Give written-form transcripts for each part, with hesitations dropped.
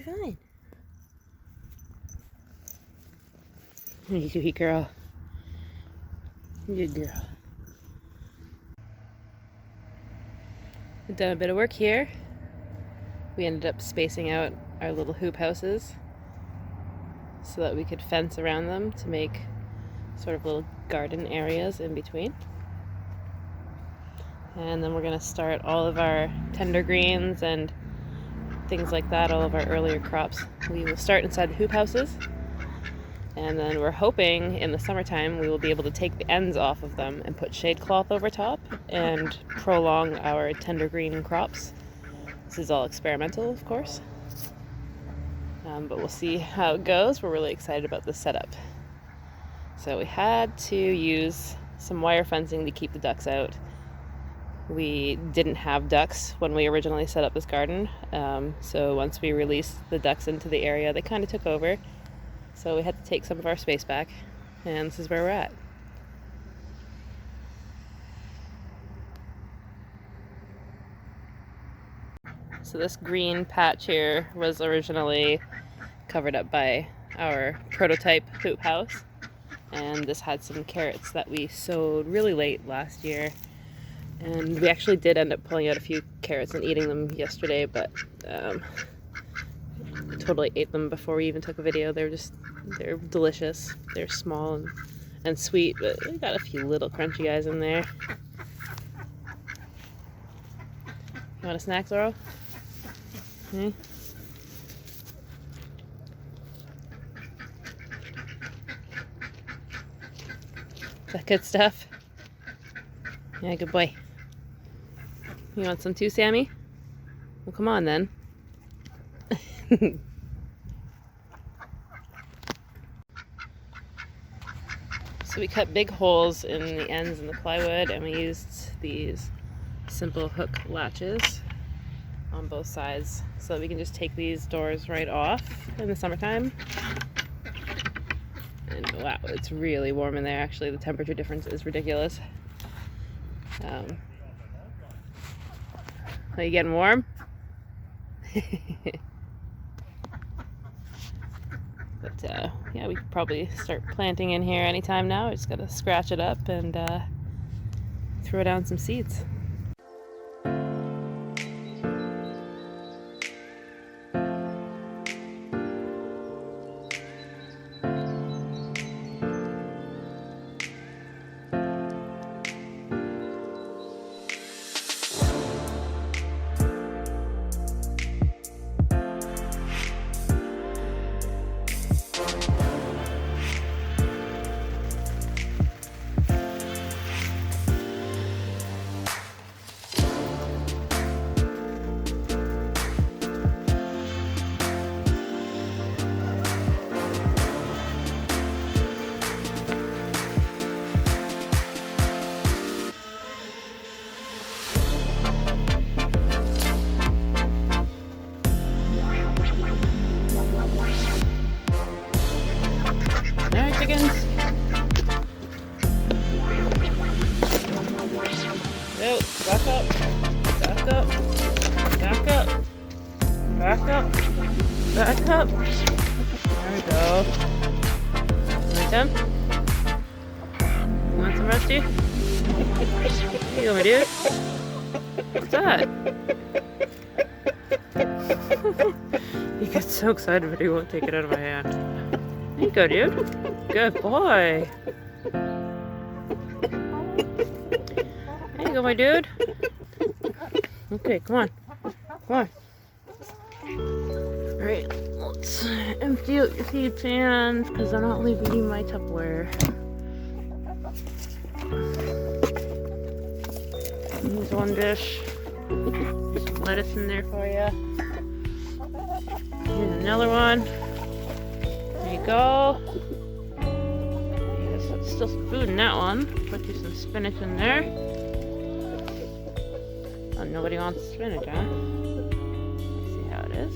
You're fine. You sweet girl. Good girl. We've done a bit of work here. We ended up spacing out our little hoop houses so that we could fence around them to make sort of little garden areas in between. And then we're going to start all of our tender greens and things like that, all of our earlier crops. We will start inside the hoop houses, and then we're hoping in the summertime we will be able to take the ends off of them and put shade cloth over top and prolong our tender green crops. This is all experimental, of course, but we'll see how it goes. We're really excited about this setup. So we had to use some wire fencing to keep the ducks out. We didn't have ducks when we originally set up this garden, so once we released the ducks into the area, they kind of took over. So we had to take some of our space back, and this is where we're at. So this green patch here was originally covered up by our prototype hoop house, and this had some carrots that we sowed really late last year. And we actually did end up pulling out a few carrots and eating them yesterday, but totally ate them before we even took a video. They're delicious. They're small and sweet, but we got a few little crunchy guys in there. You want a snack, Zorro? Hmm? Is that good stuff? Yeah, good boy. You want some too, Sammy? Well, come on then. So we cut big holes in the ends in the plywood, and we used these simple hook latches on both sides so that we can just take these doors right off in the summertime. And wow, it's really warm in there. Actually, the temperature difference is ridiculous. Are you getting warm? But yeah, we could probably start planting in here anytime now. I just gotta scratch it up and throw down some seeds. Chickens. No, back up. Back up. Back up. Back up. Back up. There we go. Want some? You want some, Rusty? Here you go, my dude. What's that? He gets so excited, but he won't take it out of my hand. There you go, dude. Good boy. There you go, my dude. Okay, come on. Come on. Alright, let's empty out your feed pan, because I'm not leaving you my Tupperware. Here's one dish. Some lettuce in there for you. Here's another one. There you go. There's still some food in that one. Put you some spinach in there. Oh, nobody wants spinach, huh? Let's see how it is.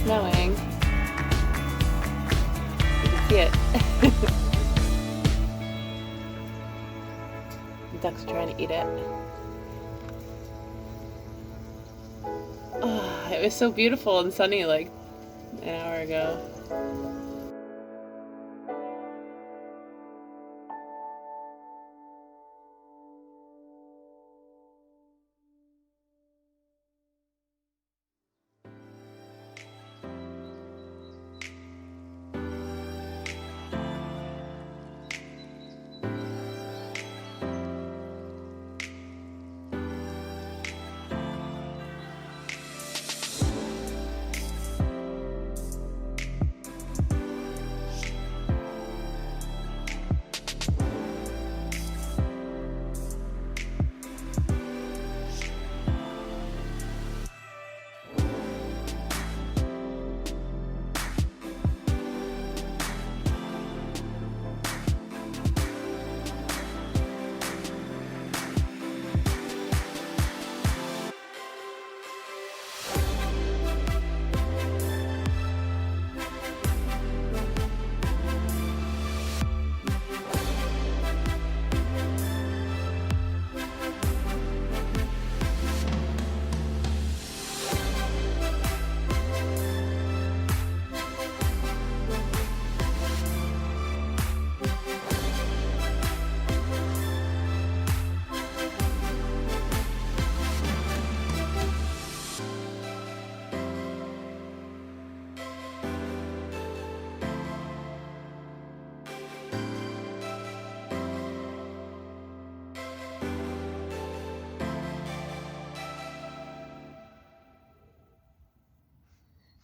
snowing. You can see it. The duck's trying to eat it. Oh, it was so beautiful and sunny like an hour ago.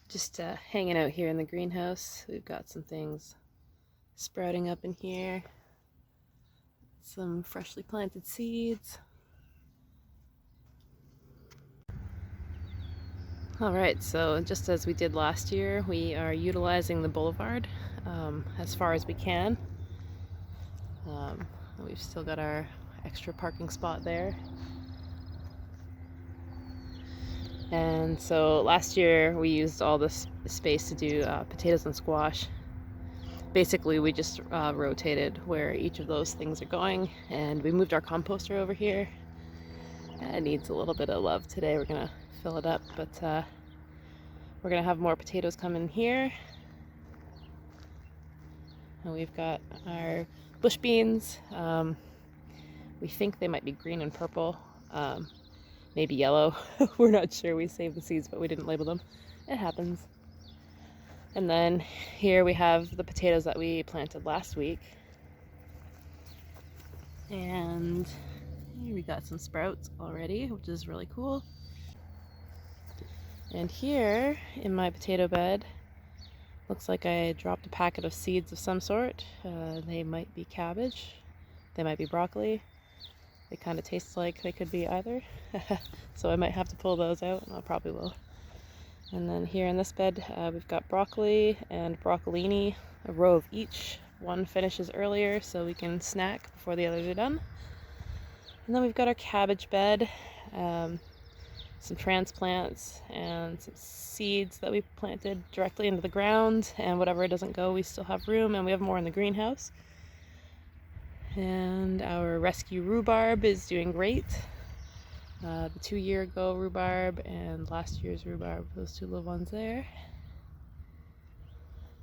Just hanging out here in the greenhouse. We've got some things sprouting up in here. Some freshly planted seeds. Alright, so just as we did last year, we are utilizing the boulevard as far as we can. We've still got our extra parking spot there. And so last year we used all this space to do potatoes and squash. Basically we just rotated where each of those things are going, and we moved our composter over here. It needs a little bit of love today. We're gonna fill it up, but we're gonna have more potatoes come in here. And we've got our bush beans. We think they might be green and purple, maybe yellow. We're not sure. We saved the seeds, but we didn't label them. It happens. And then here we have the potatoes that we planted last week. And here we got some sprouts already, which is really cool. And here in my potato bed, looks like I dropped a packet of seeds of some sort. They might be cabbage, they might be broccoli. They kind of taste like they could be either. So I might have to pull those out, and I probably will. And then here in this bed, we've got broccoli and broccolini, a row of each. One finishes earlier so we can snack before the others are done. And then we've got our cabbage bed, some transplants and some seeds that we planted directly into the ground, and whatever doesn't go, we still have room, and we have more in the greenhouse. And our rescue rhubarb is doing great. The 2-year-ago rhubarb and last year's rhubarb, those two little ones there.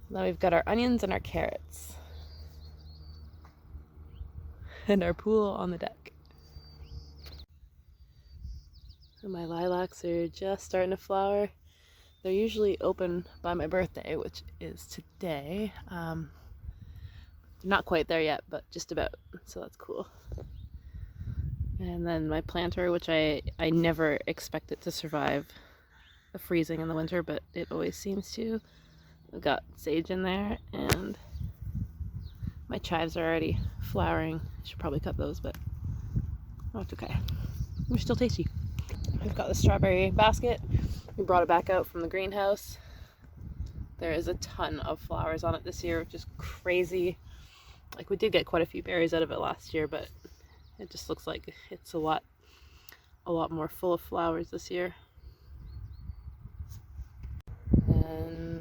Now we've got our onions and our carrots. And our pool on the deck. And my lilacs are just starting to flower. They're usually open by my birthday, which is today. Not quite there yet, but just about, so that's cool. And then my planter, which I never expect it to survive the freezing in the winter, but it always seems to. I've got sage in there, and my chives are already flowering. I should probably cut those, but oh, it's okay. They're still tasty. I've got the strawberry basket. We brought it back out from the greenhouse. There is a ton of flowers on it this year, which is crazy. Like, we did get quite a few berries out of it last year, but it just looks like it's a lot more full of flowers this year.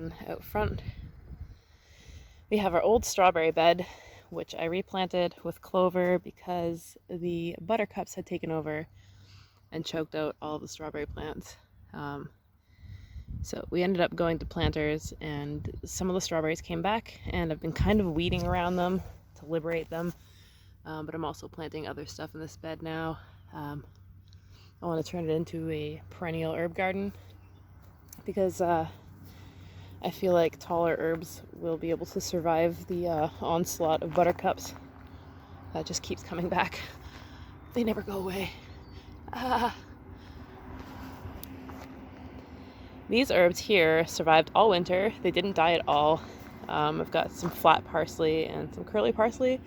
then out front, we have our old strawberry bed, which I replanted with clover because the buttercups had taken over and choked out all the strawberry plants. So we ended up going to planters, and some of the strawberries came back, and I've been kind of weeding around them to liberate them. But I'm also planting other stuff in this bed now. I want to turn it into a perennial herb garden because I feel like taller herbs will be able to survive the onslaught of buttercups that just keeps coming back. They never go away. These herbs here survived all winter. They didn't die at all. I've got some flat parsley and some curly parsley,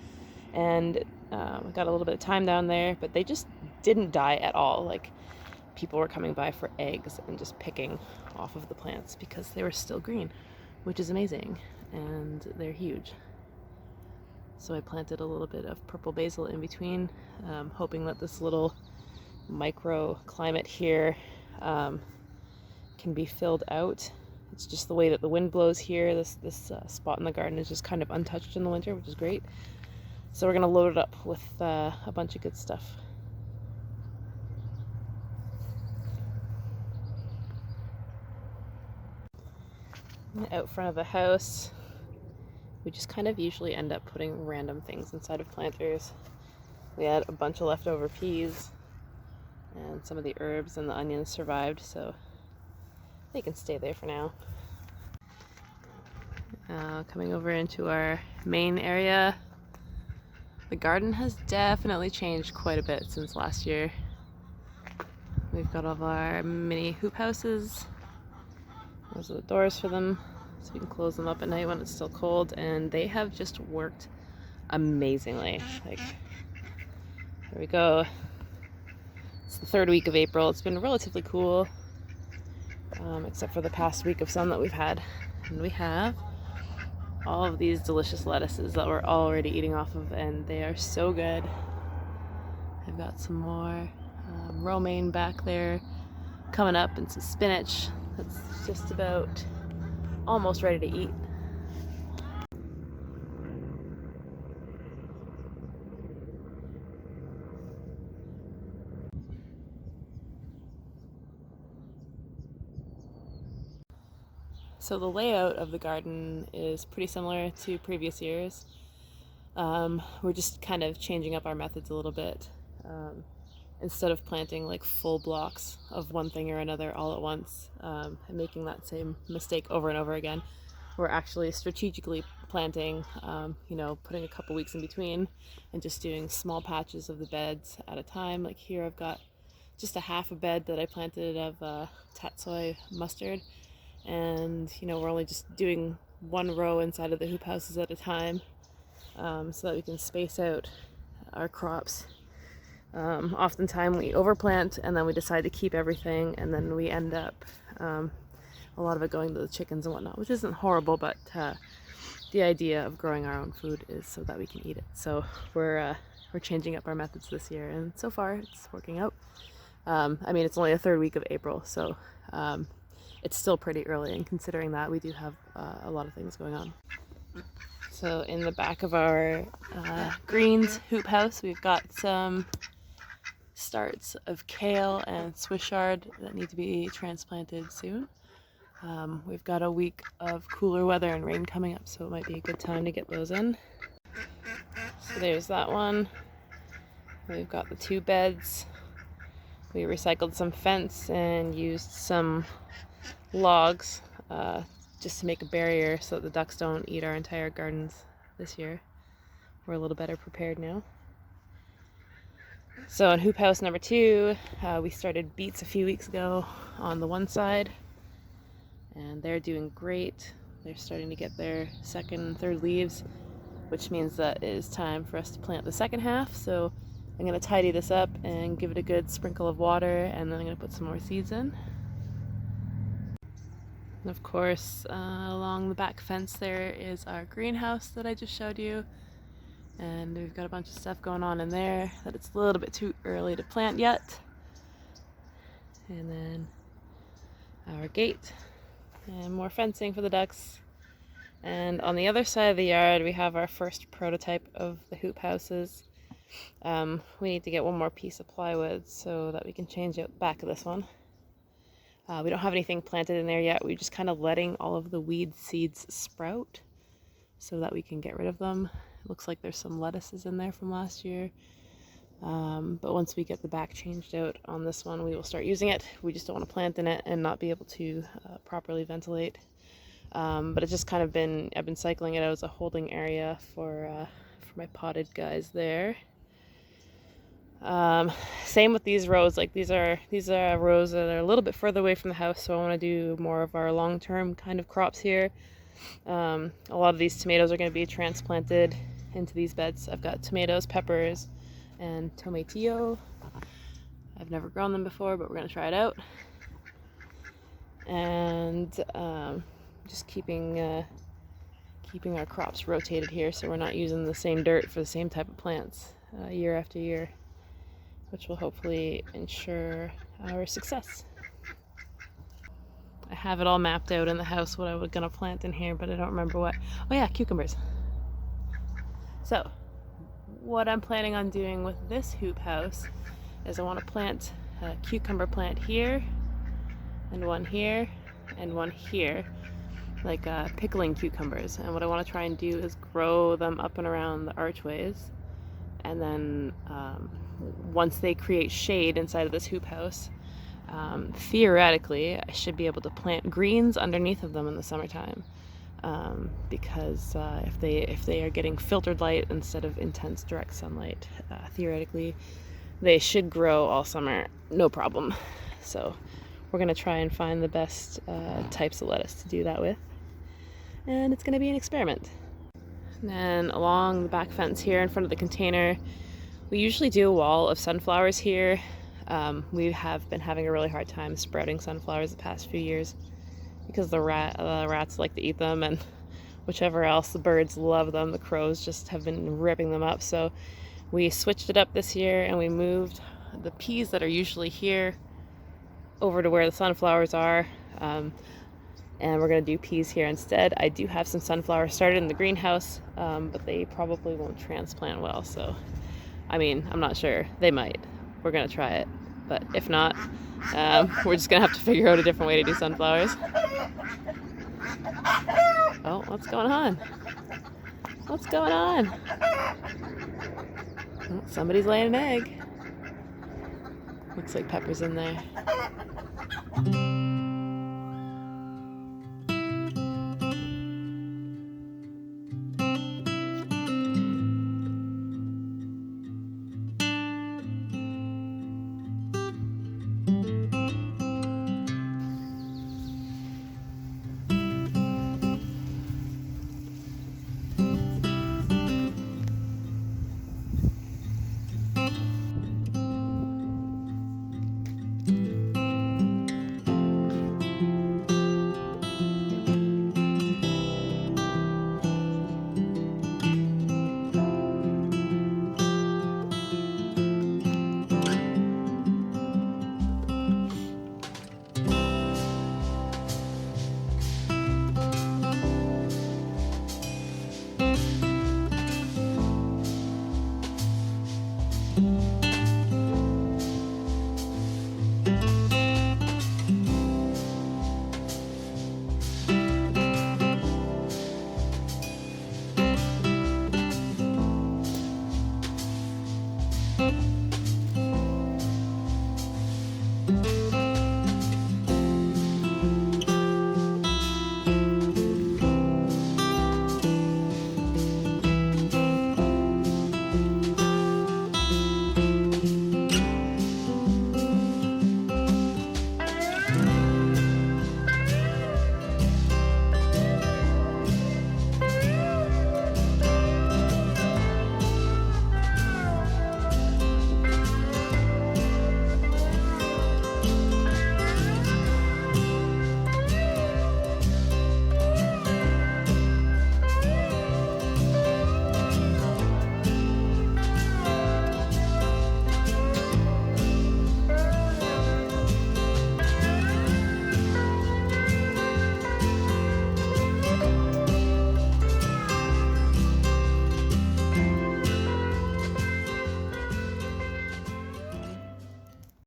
and I've got a little bit of thyme down there, but they just didn't die at all. Like, people were coming by for eggs and just picking off of the plants because they were still green, which is amazing, and they're huge. So I planted a little bit of purple basil in between, hoping that this little microclimate here can be filled out. It's just the way that the wind blows here. This spot in the garden is just kind of untouched in the winter, which is great. So we're gonna load it up with a bunch of good stuff. Out front of the house, we just kind of usually end up putting random things inside of planters. We had a bunch of leftover peas, and some of the herbs and the onions survived, so they can stay there for now. Coming over into our main area, the garden has definitely changed quite a bit since last year. We've got all of our mini hoop houses. Those are the doors for them, so we can close them up at night when it's still cold, and they have just worked amazingly. Like, there we go. It's the third week of April. It's been relatively cool, except for the past week of sun that we've had. And we have all of these delicious lettuces that we're already eating off of, and they are so good. I've got some more romaine back there coming up, and some spinach that's just about almost ready to eat. So the layout of the garden is pretty similar to previous years. We're just kind of changing up our methods a little bit. Instead of planting like full blocks of one thing or another all at once, and making that same mistake over and over again, we're actually strategically planting, putting a couple weeks in between and just doing small patches of the beds at a time. Like here I've got just a half a bed that I planted of tatsoi mustard, and we're only just doing one row inside of the hoop houses at a time, so that we can space out our crops. Oftentimes we overplant and then we decide to keep everything, and then we end up a lot of it going to the chickens and whatnot, which isn't horrible, but the idea of growing our own food is so that we can eat it. So we're changing up our methods this year, and so far it's working out. It's only the third week of April, so it's still pretty early, and considering that, we do have a lot of things going on. So in the back of our greens hoop house, we've got some starts of kale and Swiss chard that need to be transplanted soon. We've got a week of cooler weather and rain coming up, so it might be a good time to get those in. So there's that one. We've got the two beds. We recycled some fence and used some logs just to make a barrier so that the ducks don't eat our entire gardens this year. We're a little better prepared now. So in hoop house number 2, we started beets a few weeks ago on the one side, and they're doing great. They're starting to get their second and third leaves, which means that it is time for us to plant the second half. So I'm going to tidy this up and give it a good sprinkle of water, and then I'm going to put some more seeds in. And of course, along the back fence there is our greenhouse that I just showed you. And we've got a bunch of stuff going on in there that it's a little bit too early to plant yet. And then our gate. And more fencing for the ducks. And on the other side of the yard, we have our first prototype of the hoop houses. We need to get one more piece of plywood so that we can change out the back of this one. We don't have anything planted in there yet. We're just kind of letting all of the weed seeds sprout so that we can get rid of them. It looks like there's some lettuces in there from last year. But once we get the back changed out on this one, we will start using it. We just don't want to plant in it and not be able to properly ventilate. But it's just kind of I've been cycling it out as a holding area for my potted guys there. Same with these rows. Like these are rows that are a little bit further away from the house, so I want to do more of our long-term kind of crops here. A lot of these tomatoes are going to be transplanted into these beds. I've got tomatoes, peppers, and tomatillo. I've never grown them before, but we're going to try it out. And just keeping our crops rotated here, so we're not using the same dirt for the same type of plants year after year, which will hopefully ensure our success. I have it all mapped out in the house what I was going to plant in here, but I don't remember what. Oh yeah, cucumbers. So what I'm planning on doing with this hoop house is I want to plant a cucumber plant here, and one here, and one here, like pickling cucumbers. And what I want to try and do is grow them up and around the archways, and then once they create shade inside of this hoop house, theoretically I should be able to plant greens underneath of them in the summertime, because if they are getting filtered light instead of intense direct sunlight, theoretically they should grow all summer, no problem. So we're going to try and find the best types of lettuce to do that with, and it's going to be an experiment. And then along the back fence here in front of the container, we usually do a wall of sunflowers here. We have been having a really hard time sprouting sunflowers the past few years because the rats like to eat them, and whichever else, the birds love them. The crows just have been ripping them up. So we switched it up this year, and we moved the peas that are usually here over to where the sunflowers are, and we're going to do peas here instead. I do have some sunflowers started in the greenhouse, but they probably won't transplant well, so I mean, I'm not sure. They might. We're going to try it, but if not, we're just going to have to figure out a different way to do sunflowers. Oh, what's going on? What's going on? Oh, somebody's laying an egg. Looks like Pepper's in there.